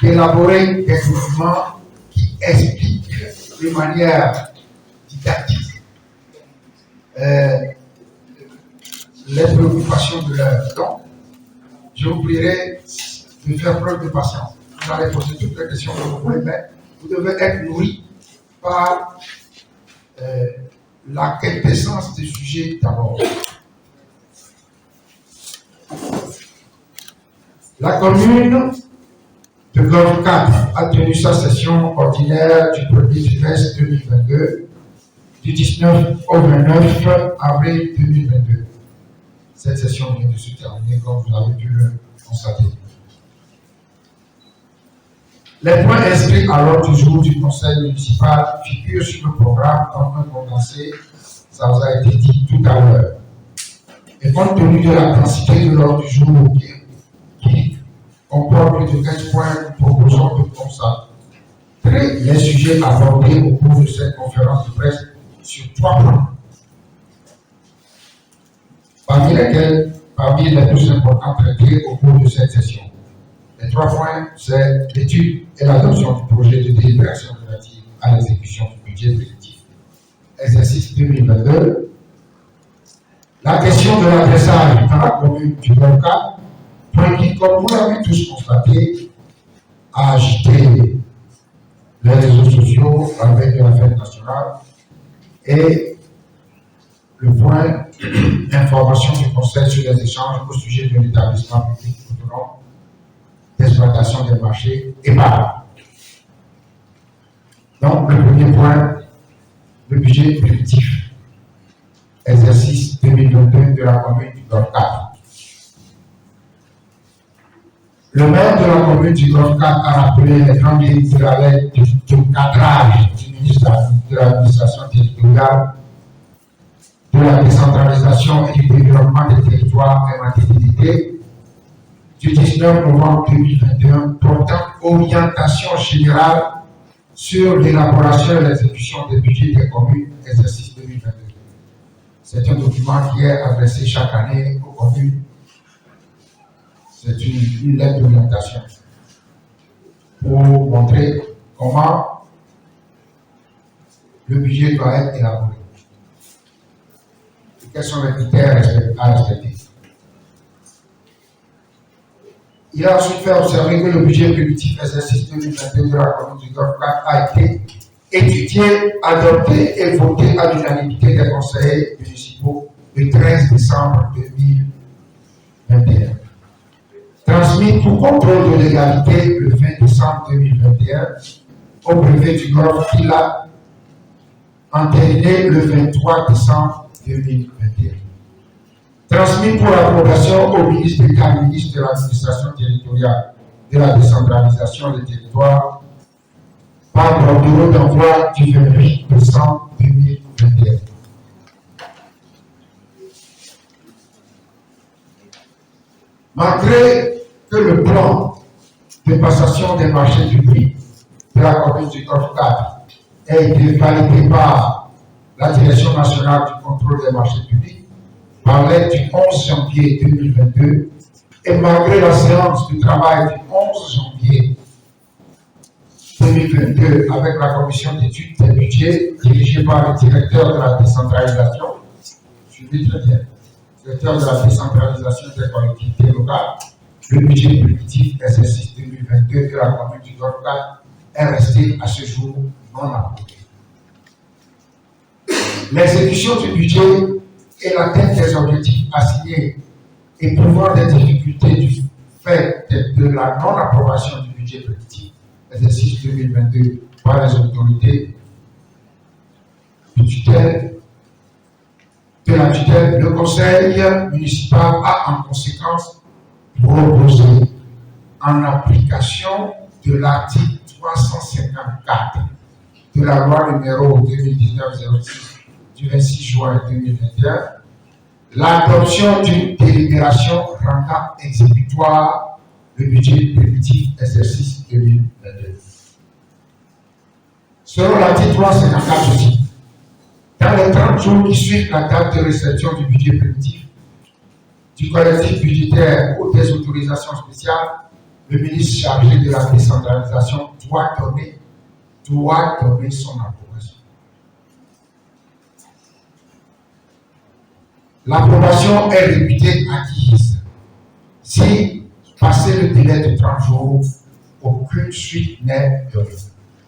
d'élaborer des documents qui expliquent de manière didactique les préoccupations de l'heure. Donc, je vous prierai de faire preuve de patience. Vous allez poser toutes les questions que vous voulez, mais vous devez être nourri par la quintessence des sujets d'abord. La commune de Golfe 4 a tenu sa session ordinaire du 1er trimestre 2022, du 19 au 29 avril 2022. Cette session vient de se terminer, comme vous avez pu le constater. Les points inscrits à l'ordre du jour du conseil municipal figurent sur le programme comme un condensé, ça vous a été dit tout à l'heure. Et compte tenu de la densité de l'ordre du jour qui comporte plus de 15 points, nous proposons de concentrer les sujets abordés au cours de cette conférence de presse sur 3 points, parmi les plus importants traités au cours de cette session. Les 3 points, c'est l'étude et l'adoption du projet de délibération relative à l'exécution du budget prédictif exercice 2022, la question de l'adressage dans la commune du Golfe 4, point qui, comme vous l'avez tous constaté, a agité les réseaux sociaux avec la fête nationale, et le point information du conseil sur les échanges au sujet de l'établissement public autonome d'exploitation des marchés EPAR. Donc, le premier point, le budget prédictif exercice 2022 de la commune du Golfe 4. Le maire de la commune du Golfe 4 a rappelé les grandes lignes de la lettre de cadrage du ministre de l'administration territoriale, de la décentralisation et du développement des territoires et matérialité du 19 novembre 2021 portant orientation générale sur l'élaboration et l'exécution des budgets des communes exercice 2022. C'est un document qui est adressé chaque année aux communes. C'est une lettre d'orientation pour montrer comment le budget doit être élaboré. Et quels sont les critères à respecter. Il a ensuite fait observer que le budget prédictif exercice 2022 de la commune du Golfe 4 a été étudié, adopté et voté à l'unanimité des conseillers municipaux le 13 décembre 2021. Transmis pour contrôle de légalité le 20 décembre 2021 au préfet du Golfe qui l'a entériné le 23 décembre 2021. Transmis pour approbation au ministre d'État, ministre de l'administration territoriale, de la décentralisation des territoires, par bordereau d'envoi du 28 décembre 2021. Malgré que le plan de passation des marchés publics de la commune du Golfe 4 ait été validé par la Direction nationale du contrôle des marchés publics par lettre du 11 janvier 2022, et malgré la séance de travail du 11 janvier 2022 avec la commission d'études des budgets dirigée par le directeur de la décentralisation, suivi très bien, directeur de la décentralisation des collectivités locales, le budget prédictif exercice 2022 de la commune du Golfe 4 est resté à ce jour non approuvé. L'exécution du budget et l'atteinte des objectifs assignés et pouvant des difficultés du fait de la non-approbation du budget prédictif exercice 2022 par les autorités de la tutelle, le conseil municipal a en conséquence proposé, en application de l'article 354 de la loi numéro 2019-06 du 26 juin 2021, l'adoption d'une délibération rendant exécutoire le budget primitif exercice 2022. Selon l'article 354 aussi, dans les 30 jours qui suivent la date de réception du budget primitif, du collectif budgétaire ou des autorisations spéciales, le ministre chargé de la décentralisation doit donner son approbation. L'approbation est réputée acquise si, passé le délai de 30 jours, aucune suite n'est donnée.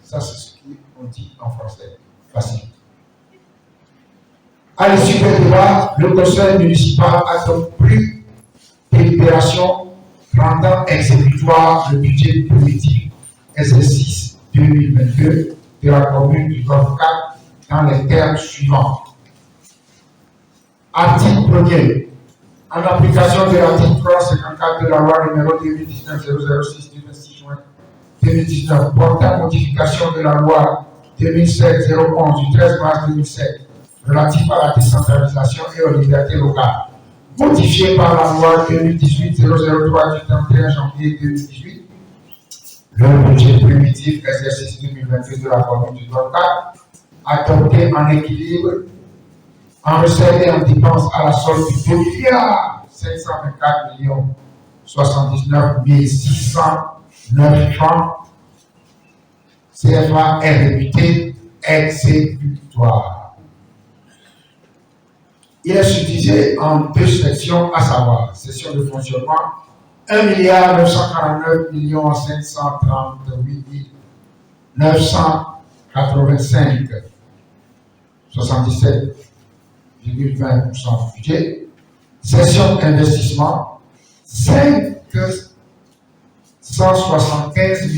Ça, c'est ce qu'on dit en français. Facile. À l'issue des débats, le conseil municipal a donc pris délibération rendant exécutoire le budget primitif exercice 2022 de la commune du Golfe 4 dans les termes suivants. Article 1er. En application de l'article 354 de la loi numéro 2019-006 du 26 juin 2019 portant modification de la loi 2007-011 du 13 mars 2007 relative à la décentralisation et aux libertés locales, modifiée par la loi 2018-003 du 31 janvier 2018, le budget primitif exercice 2022 de la commune du Golfe 4, adopté en équilibre, en recettes et en dépenses à la solde de 2 524 79 609 francs CFA est réputé exécutoire. Il est subdivisé en deux sections, à savoir, section de fonctionnement, 1 949 538 985 77,20% du budget. Section d'investissement, 575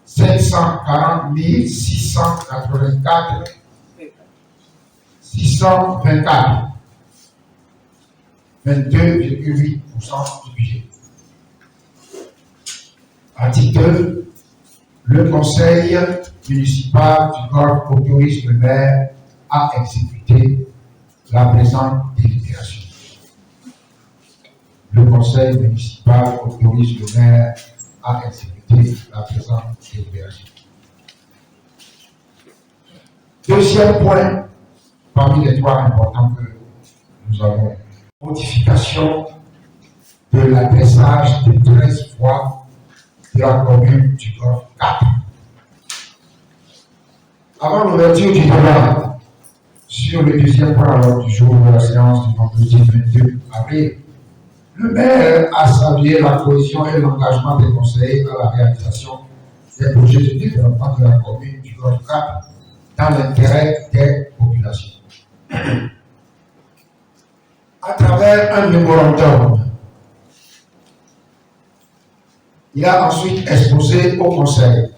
540 684 624, 22,8% du budget. Article 2. Le conseil municipal du Golfe autorise le maire à exécuter la présente délibération. Le conseil municipal autorise le maire à exécuter la présente délibération. Deuxième point, parmi les trois importants que nous avons, modification de l'adressage de 13 voies de la commune du Golfe 4. Avant l'ouverture du débat sur le deuxième point à l'ordre du jour de la séance du vendredi 22 avril, le maire a salué la cohésion et l'engagement des conseillers à la réalisation des projets de développement de la commune du Golfe 4 dans l'intérêt des populations. À travers un mémorandum, il a ensuite exposé au Conseil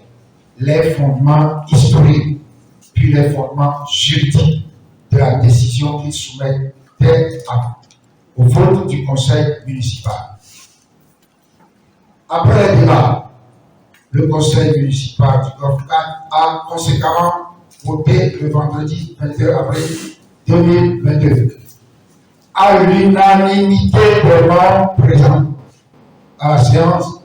les fondements historiques puis les fondements juridiques de la décision qu'il soumettait au vote du Conseil municipal. Après les débats, le Conseil municipal du Golfe 4 a conséquemment voté le vendredi 22 avril 2022 à l'unanimité des membres présents à la séance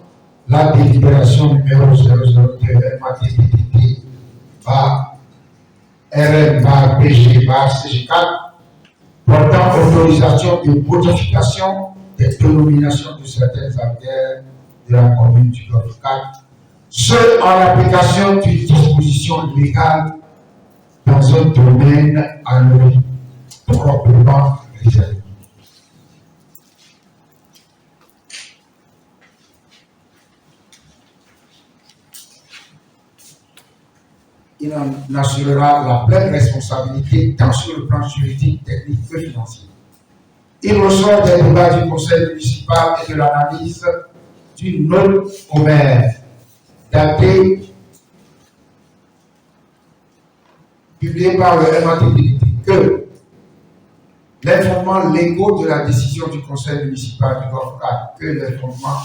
la délibération numéro 002 MATPTT par RN par PG par CG4 portant autorisation de modification des dénominations de certaines artères de la commune du Golfe 4, ce en application d'une disposition légale dans un domaine à lui proprement réservé. Il en assurera la pleine responsabilité tant sur le plan juridique, technique que financier. Il ressort des débats du conseil municipal et de l'analyse d'une note au maire datée, publiée par le MATPTT, que les fondements légaux de la décision du conseil municipal du Golfe 4, que les fondements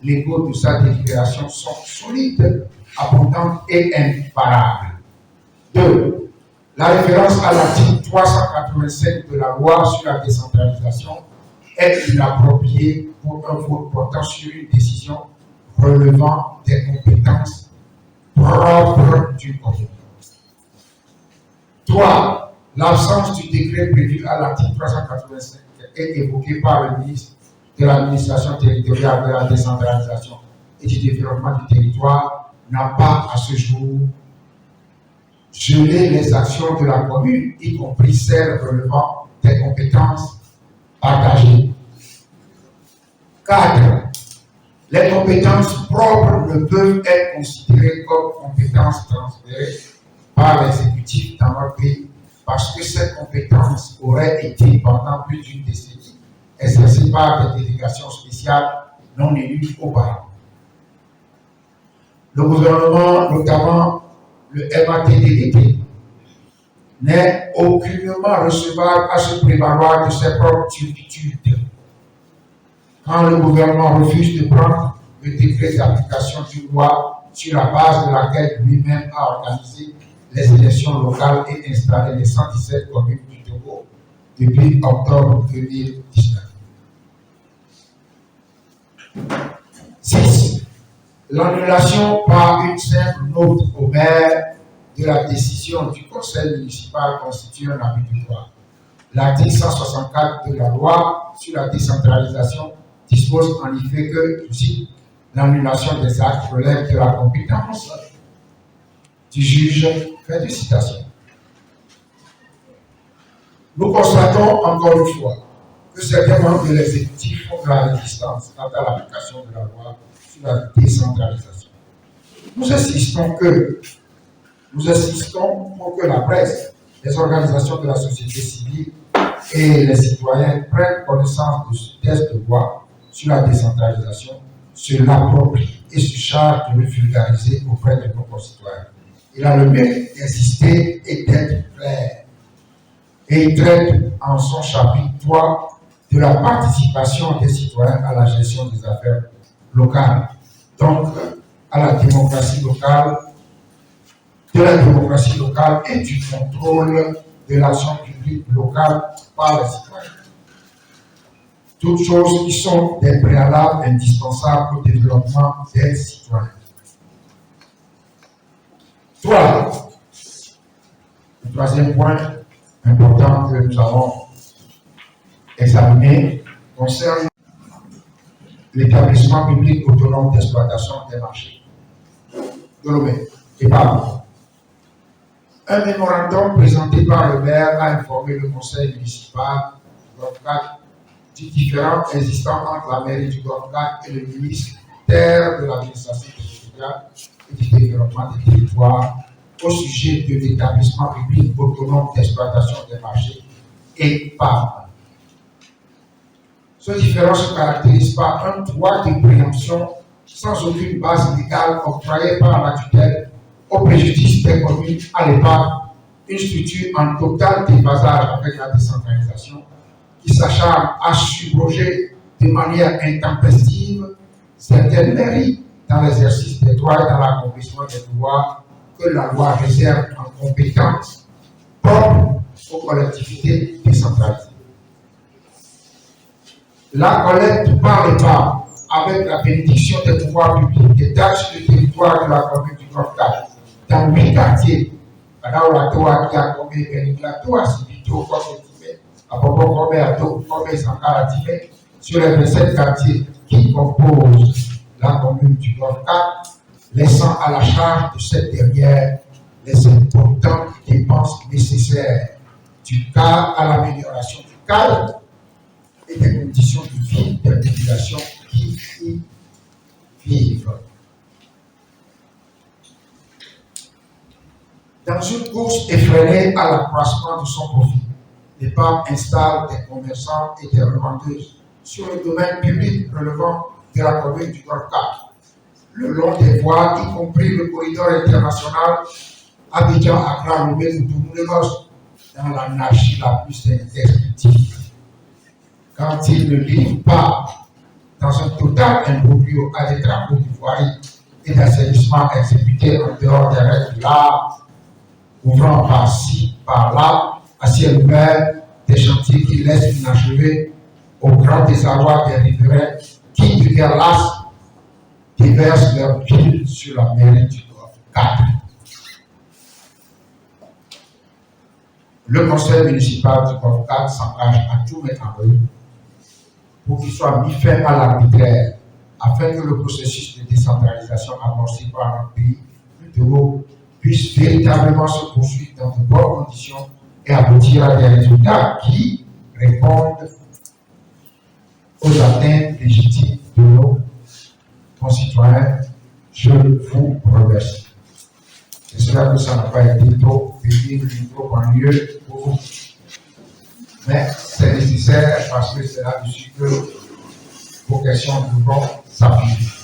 légaux de sa délibération sont solides, abondantes et imparables. 2. La référence à l'article 387 de la loi sur la décentralisation est inapproprié pour un vote portant sur une décision relevant des compétences propres du commune. 3. L'absence du décret prévu à l'article 385 est évoqué par le ministre de l'administration territoriale, de la décentralisation et du développement du territoire n'a pas à ce jour gelé les actions de la commune, y compris celles relevant des compétences partagées. 4. Les compétences propres ne peuvent être considérées comme compétences transférées par l'exécutif dans notre pays parce que ces compétences auraient été pendant plus d'une décennie exercées par des délégations spéciales non élues auparavant. Le gouvernement, notamment le MATDDT, n'est aucunement recevable à se prévaloir de ses propres turpitudes. Quand le gouvernement refuse de prendre le décret d'application d'une loi sur la base de laquelle lui-même a organisé les élections locales et installé les 117 communes du Togo depuis octobre 2019. 6. L'annulation par une simple note au maire de la décision du conseil municipal constitue un abus du droit. L'article 164 de la loi sur la décentralisation dispose en effet que, je cite, l'annulation des actes relève de la compétence du juge. Fin de citation. Nous constatons encore une fois que certains membres de l'exécutif font de la résistance quant à l'application de la loi sur la décentralisation. Nous insistons pour que la presse, les organisations de la société civile et les citoyens prennent connaissance de ce texte de loi sur la décentralisation, se l'approprient et se chargent de le vulgariser auprès de nos concitoyens. Il a le mérite d'insister et d'être clair. Et il traite en son chapitre 3 de la participation des citoyens à la gestion des affaires locales, donc à la démocratie locale, et du contrôle de l'action publique locale par les citoyens. Toutes choses qui sont des préalables indispensables au développement des citoyens. 3. Le troisième point important que nous avons examiné concerne l'établissement public autonome d'exploitation des marchés de Lomé et Pablo. Un mémorandum présenté par le maire a informé le conseil municipal du Golfe 4 du différend existant entre la mairie du Golfe 4 et le ministère de l'administration territoriale et du développement des territoires au sujet de l'établissement public autonome d'exploitation des marchés et PAM. Ce différend se caractérise par un droit de préemption sans aucune base légale octroyé par la tutelle au préjudice des communes à l'époque, une structure en total déphasage avec la décentralisation qui s'acharne à subroger de manière intempestive certaines mairies dans l'exercice des droits et dans l'accomplissement des devoirs que la loi réserve en compétences propres aux collectivités décentralisées. La collecte par l'État, avec la bénédiction des pouvoirs publics, des taxes sur le territoire de la commune du Golfe 4, dans 8 quartiers, qui a commis Beniglato, Sibito, sur les 27 quartiers qui composent la commune du Golfe 4, laissant à la charge de cette dernière les importantes dépenses nécessaires du cadre à l'amélioration du cadre et des conditions de vie des populations qui y vivent. Dans une course effrénée à l'accroissement de son profit, l'État installe des commerçants et des revendeuses sur le domaine public relevant de la commune du Golfe 4, le long des voies, y compris le corridor international Abidjan, Accra, Lomé, Cotonou-Lagos, dans l'anarchie la plus descriptive. Quand il ne livre pas dans un total imbroglio à des travaux de voirie et d'assainissement exécutés en dehors des règles de l'art, ouvrant par-ci, par-là, à ciel ouvert, des chantiers qui laissent inachevés au grand désarroi des riverains qui, de guerre lasse, déversent leur pile sur la mairie du Golfe 4. Le conseil municipal du Golfe 4 s'engage à tout mettre en œuvre pour qu'il soit mis fin à l'arbitraire, afin que le processus de décentralisation amorcé par notre pays plus de haut puisse véritablement se poursuivre dans de bonnes conditions et aboutir à des résultats qui répondent aux atteintes légitimes de nos concitoyens. Je vous remercie. J'espère que ça n'a pas été trop pénible ni trop ennuyeux pour vous. Mais c'est nécessaire parce que c'est là-dessus que vos questions devront s'appuyer.